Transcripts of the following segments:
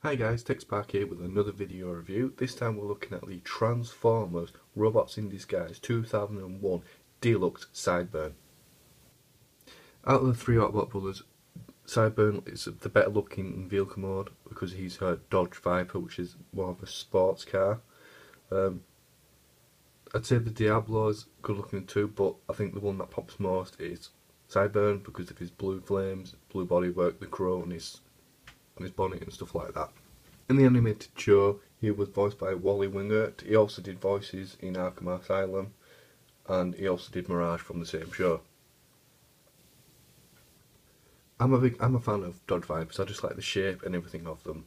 Hi guys, TechSpark here with another video review. This time we're looking at the Transformers Robots in Disguise 2001 Deluxe Sideburn. Out of the three Autobot brothers, Sideburn is the better looking in vehicle mode because he's a Dodge Viper, which is more of a sports car. I'd say the Diablo is good looking too, but I think the one that pops most is Sideburn because of his blue flames, blue bodywork, the crow on his bonnet and stuff like that. In the animated show, he was voiced by Wally Wingert. He also did voices in Arkham Asylum, and he also did Mirage from the same show. I'm a fan of Dodge Vipers. I just like the shape and everything of them.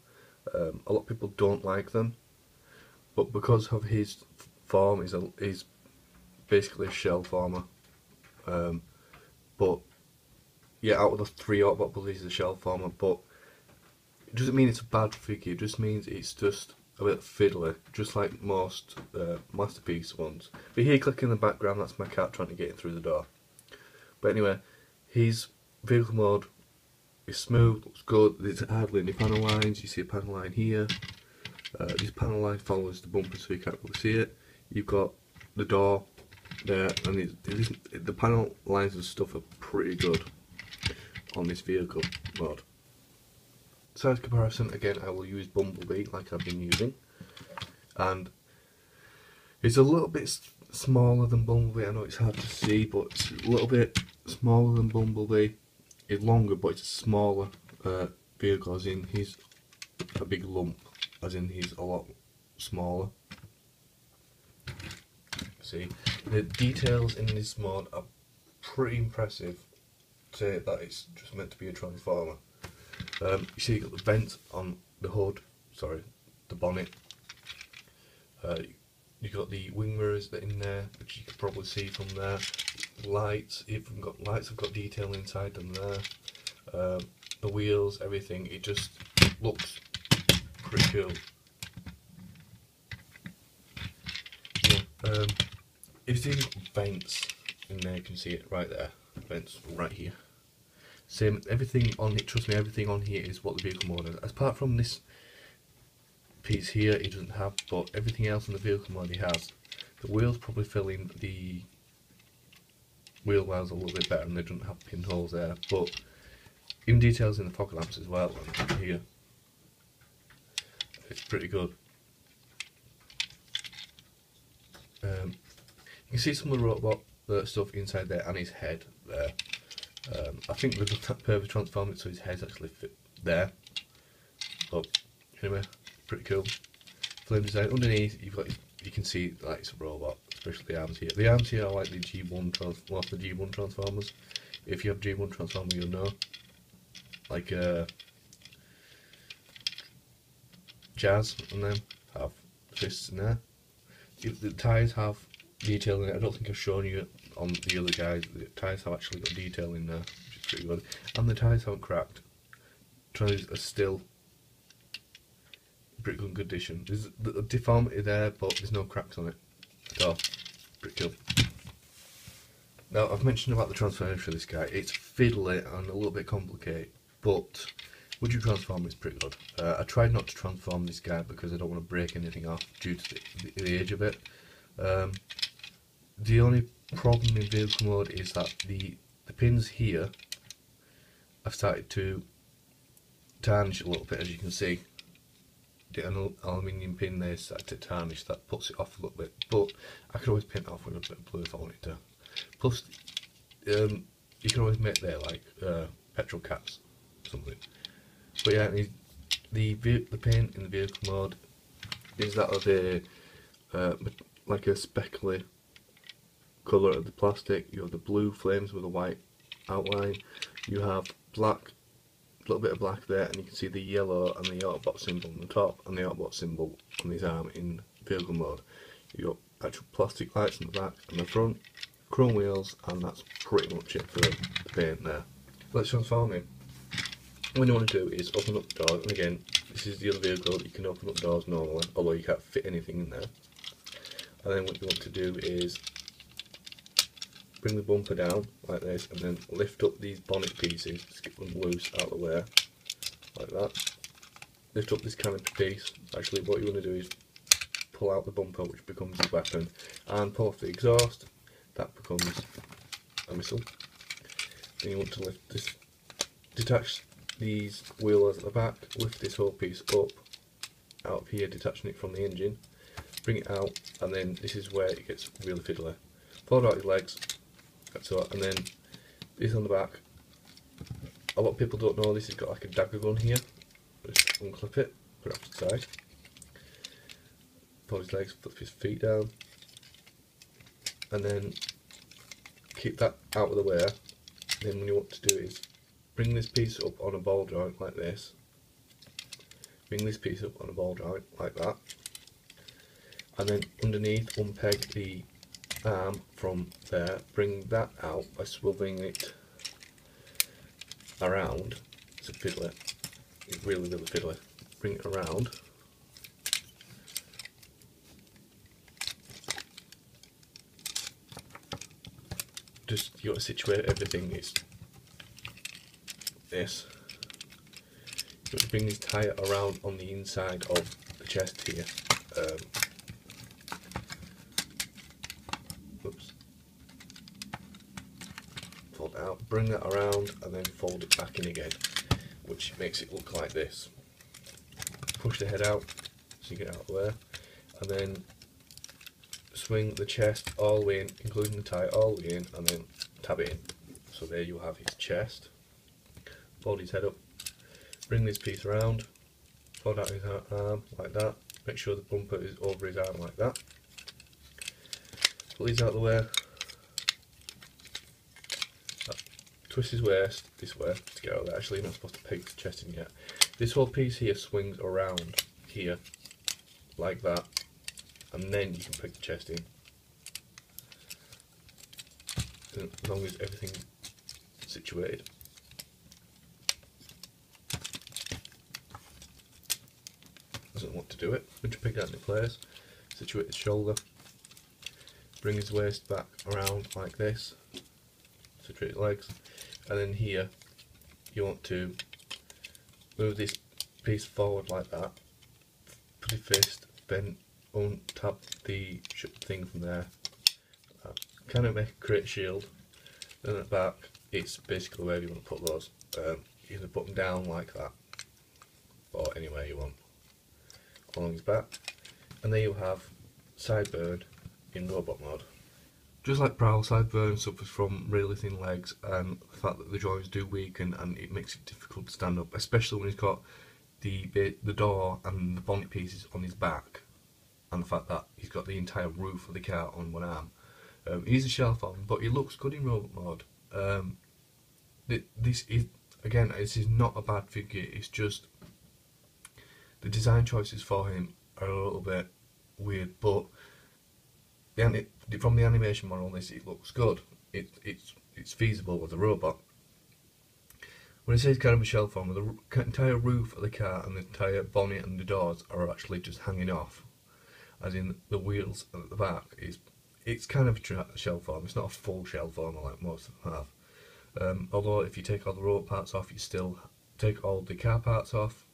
A lot of people don't like them, but because of his form, he's basically a shell former. But yeah, out of the three Autobot brothers, he's a shell former, but it doesn't mean it's a bad figure, it just means it's just a bit fiddly, just like most Masterpiece ones. But here, click in the background, that's my cat trying to get in through the door. But anyway, his vehicle mode is smooth, looks good, there's hardly any panel lines. You see a panel line here. This panel line follows the bumper so you can't really see it. You've got the door there, and the panel lines and stuff are pretty good on this vehicle mode. Size comparison, again I will use Bumblebee like I've been using, and it's a little bit smaller than Bumblebee. I know it's hard to see, but it's a little bit smaller than Bumblebee. It's longer, but it's a smaller vehicle, as in he's a big lump, as in he's a lot smaller. See, the details in this mod are pretty impressive to say that it's just meant to be a Transformer. You see, you've got the vent on the hood, the bonnet. You've got the wing mirrors that are in there, which you can probably see from there. Lights, have got detail inside them there. The wheels, everything, it just looks pretty cool. Yeah, if you see vents in there, you can see it right there. Vents right here. Same, everything on it, trust me, everything on here is what the vehicle mode is. Apart from this piece here, it doesn't have, but everything else in the vehicle mode he has. The wheels probably fill in the wheel wells a little bit better, and they don't have pinholes there, but even details in the fog lamps as well, and here. It's pretty good. You can see some of the robot stuff inside there, and his head there. I think they've done that purpose transform it so his head's actually fit there. But anyway, pretty cool. Flame design. Underneath you can see like it's a robot, especially the arms here. The arms here are like the G1 the G1 Transformers. If you have G1 Transformer, you'll know. Like Jazz and them have fists in there. The tyres have detail in it. I don't think I've shown you on the other guys. The tyres have actually got detail in there, which is pretty good. And the tyres haven't cracked. Tyres are still in pretty good condition. There's a deformity there, but there's no cracks on it at all. Pretty cool. Now, I've mentioned about the transformation for this guy. It's fiddly and a little bit complicated, but would you transform is pretty good. I tried not to transform this guy because I don't want to break anything off due to the age of it. The only problem in vehicle mode is that the pins here I've started to tarnish a little bit, as you can see. The aluminium pin there started to tarnish, that puts it off a little bit, but I could always paint it off with a bit of blue if I wanted to. Plus, you can always make there like petrol caps, something. But yeah, the paint in the vehicle mode is that of a like a speckly colour of the plastic. You have the blue flames with a white outline. You have black, a little bit of black there, and you can see the yellow and the Autobot symbol on the top and the Autobot symbol on his arm in vehicle mode. You got actual plastic lights in the back and the front, chrome wheels, and that's pretty much it for the paint there. Let's transform him. What you want to do is open up the door, and again, this is the other vehicle that you can open up doors normally, although you can't fit anything in there. And then what you want to do is bring the bumper down like this, and then lift up these bonnet pieces, just get them loose out of the way, like that. lift up this canopy piece. Actually, what you want to do is pull out the bumper, which becomes the weapon, and pull off the exhaust. That becomes a missile. Then you want to lift this, detach these wheels at the back, lift this whole piece up out of here, detaching it from the engine, bring it out, and then this is where it gets really fiddly. Fold out your legs, that's all, and then this on the back. A lot of people don't know this has got like a dagger gun here. Just unclip it, put it off to the side. Fold his legs, flip his feet down, and then keep that out of the way. Then what you want to do is bring this piece up on a ball joint like this. Bring this piece up on a ball joint like that, and then underneath unpeg the arm from there. Bring that out by swiveling it around. It's a fiddler. It's really fiddly. Bring it around. Just you got to situate everything. It's this. You got to bring this tyre around on the inside of the chest here. Oops. Fold it out, bring that around, and then fold it back in again, which makes it look like this. Push the head out so you get out of the way, and then swing the chest all the way in, including the tie all the way in, and then tab it in. So there you have his chest. Fold his head up, bring this piece around, fold out his arm like that, make sure the bumper is over his arm like that. Pull these out of the way, twist his waist this way to get out of there. Actually, you're not supposed to peg the chest in yet. This whole piece here swings around here like that, and then you can peg the chest in. As long as everything's situated. Doesn't want to do it. Once you peg that into place, situate his shoulder, bring his waist back around like this, situate his legs, and then here you want to move this piece forward like that, put your fist, then untap the thing from there, kind of create a shield, then at the back it's basically where you want to put those. You can put them down like that, or anywhere you want along his back, and there you have Sideburn in robot mode. Just like Prowl, Sideburn suffers from really thin legs and the fact that the joints do weaken, and it makes it difficult to stand up, especially when he's got the door and the bonnet pieces on his back, and the fact that he's got the entire roof of the car on one arm. He's a shell form, but he looks good in robot mode. This is not a bad figure. It's just the design choices for him are a little bit weird, but from the animation model, it looks good. It's feasible with a robot. When it says kind of a shell form, the entire roof of the car and the entire bonnet and the doors are actually just hanging off, as in the wheels at the back it's kind of a shell form. It's not a full shell form like most of them have. Although if you take all the robot parts off, you still take all the car parts off,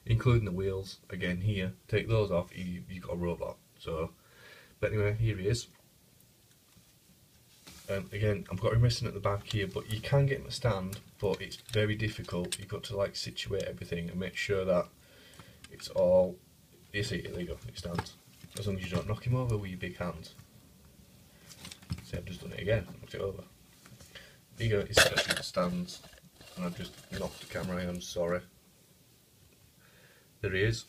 including the wheels. Again here, take those off, you've got a robot. So, but anyway, here he is. Again, I've got him resting at the back here, but you can get him to stand, but it's very difficult. You've got to like situate everything and make sure that it's all. You see, there you go, it stands. As long as you don't knock him over with your big hands. See, I've just done it again, knocked it over. There you go, it stands, and I've just knocked the camera. I'm sorry. There he is.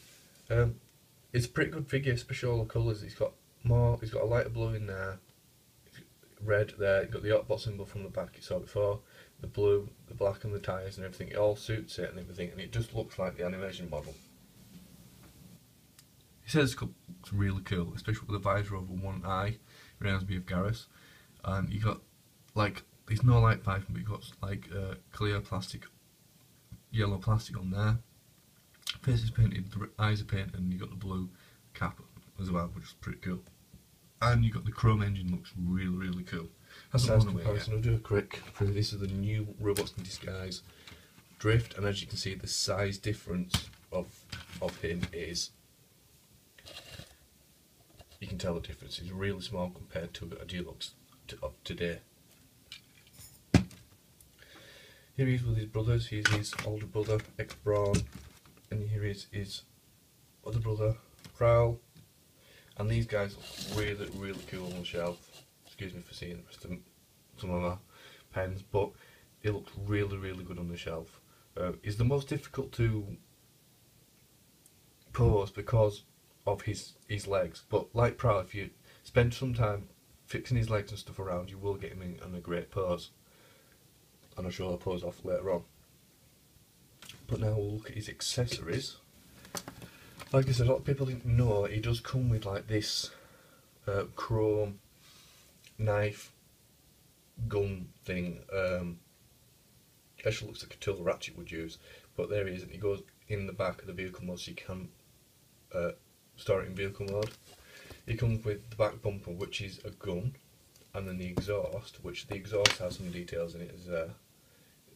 It's a pretty good figure, especially all the colours. He's got a lighter blue in there, red there. You've got the Autobot symbol from the back you saw before, the blue, the black, and the tyres and everything. It all suits it and everything, and it just looks like the animation model. He says it looks really cool, especially with the visor over one eye. It reminds me of Garrus. And you got like, there's no light piping, but you've got like clear plastic, yellow plastic on there. Face is painted, the eyes are painted, and you've got the blue cap as well, which is pretty cool. And you've got the chrome engine, looks really cool. Hasn't gone away yet. I'll do a quick preview. This is the new Robots in Disguise Drift, and as you can see, the size difference of him is, you can tell the difference. He's really small compared to a deluxe of today. Here he is with his brothers. He's his older brother, ex-Braun, and here is his other brother, Prowl. And these guys look really, really cool on the shelf. Excuse me for seeing the rest of some of my pens, but they look really, really good on the shelf. It's the most difficult to pose because of his legs, but like Prowl, if you spend some time fixing his legs and stuff around, you will get him in a great pose. And I'll show the pose off later on. But now we'll look at his accessories. Like I said, a lot of people didn't know he does come with like this chrome knife gun thing. Actually looks like a tool Ratchet would use, but there he is, and he goes in the back of the vehicle mode so you can start it in vehicle mode. He comes with the back bumper, which is a gun, and then the exhaust, which the exhaust has some details in it.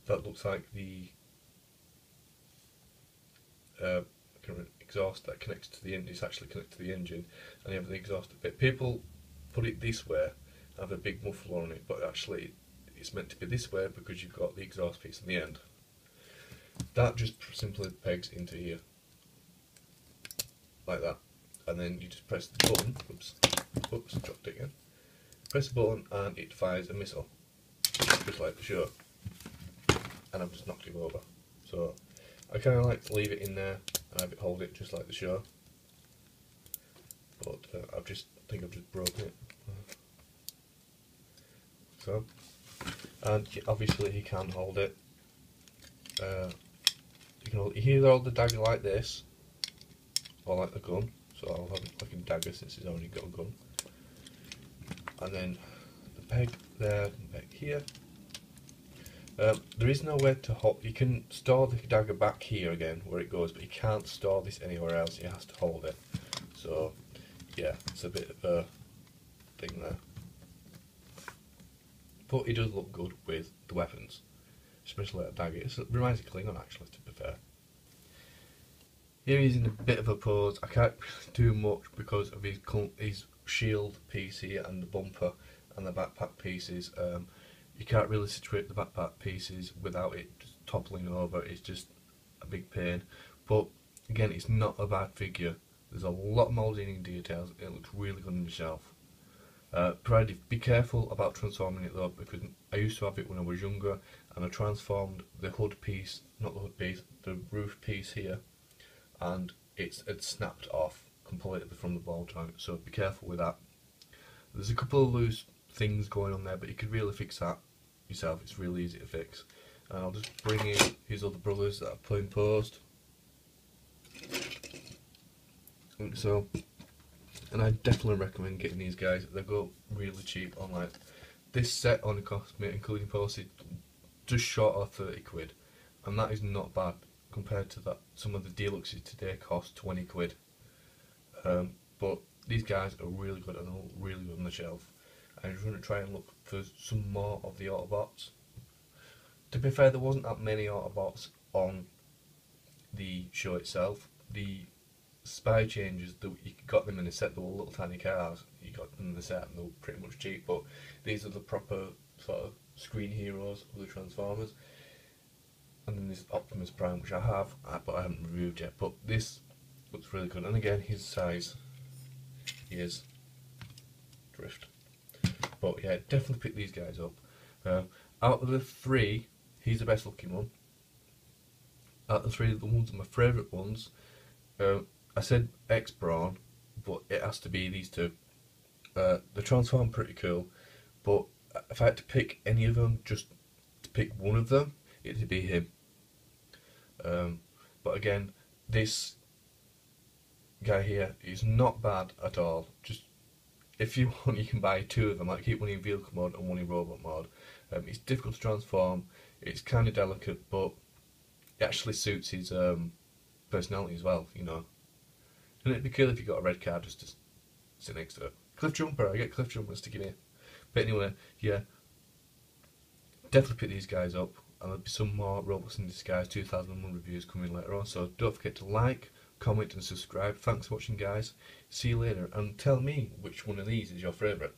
That looks like the exhaust that connects to the engine. It's actually connected to the engine, and you have the exhaust bit. People put it this way, have a big muffler on it, but actually it's meant to be this way because you've got the exhaust piece in the end. That just simply pegs into here, like that, and then you just press the button. Oops, dropped it again. Press the button and it fires a missile, just like the show. And I've just knocked him over. So I kind of like to leave it in there and have it hold it just like the show. But I think I've just broken it. So, and obviously he can hold it. You can either hold the dagger like this, or like the gun. So I'll have it like a dagger since he's already got a gun. And then the peg there, and peg here. There is nowhere to hold. You can store the dagger back here again where it goes, but you can't store this anywhere else. You have to hold it. So yeah, it's a bit of a thing there. But it does look good with the weapons, especially that dagger. It reminds me of Klingon actually, to be fair. Here he's in a bit of a pose. I can't do much because of his shield piece here and the bumper and the backpack pieces. You can't really situate the backpack pieces without it just toppling over. It's just a big pain. But again, it's not a bad figure. There's a lot of moulding details. It looks really good on the shelf. Be careful about transforming it though, because I used to have it when I was younger, and I transformed the hood piece, not the hood piece, the roof piece here, and it snapped off completely from the ball joint. So be careful with that. There's a couple of loose things going on there, but you could really fix that yourself. It's really easy to fix. And I'll just bring in his other brothers that I've put in post. So, and I definitely recommend getting these guys. They go really cheap online. This set only cost me, including postage, just short of 30 quid, and that is not bad compared to that. Some of the deluxes today cost 20 quid. But these guys are really good and look really good on the shelf. I'm just going to try and look for some more of the Autobots. To be fair, there wasn't that many Autobots on the show itself. The spy changes, you got them in a set. They were little tiny cars. You got them in the set and they were pretty much cheap, but these are the proper sort of screen heroes of the Transformers. And then this Optimus Prime, which I have, but I haven't reviewed yet. But this looks really good. And again, his size is drift. But yeah, definitely pick these guys up. Out of the three, he's the best looking one. Out of the three, the ones are my favourite ones. I said ex-Braun, but it has to be these two. The Transform pretty cool, but if I had to pick any of them, just to pick one of them, it'd be him. But again, this guy here is not bad at all. Just if you want, you can buy two of them. Like keep one in vehicle mode and one in robot mode. It's difficult to transform. It's kind of delicate, but it actually suits his personality as well. You know, and it'd be cool if you got a red card just to sit next to it. Cliff Jumper, I get Cliff Jumpers to give me. But anyway, yeah, definitely pick these guys up. and there'll be some more Roblox in Disguise 2001 reviews coming later on, so don't forget to like, comment and subscribe. Thanks for watching guys, see you later, and tell me which one of these is your favourite.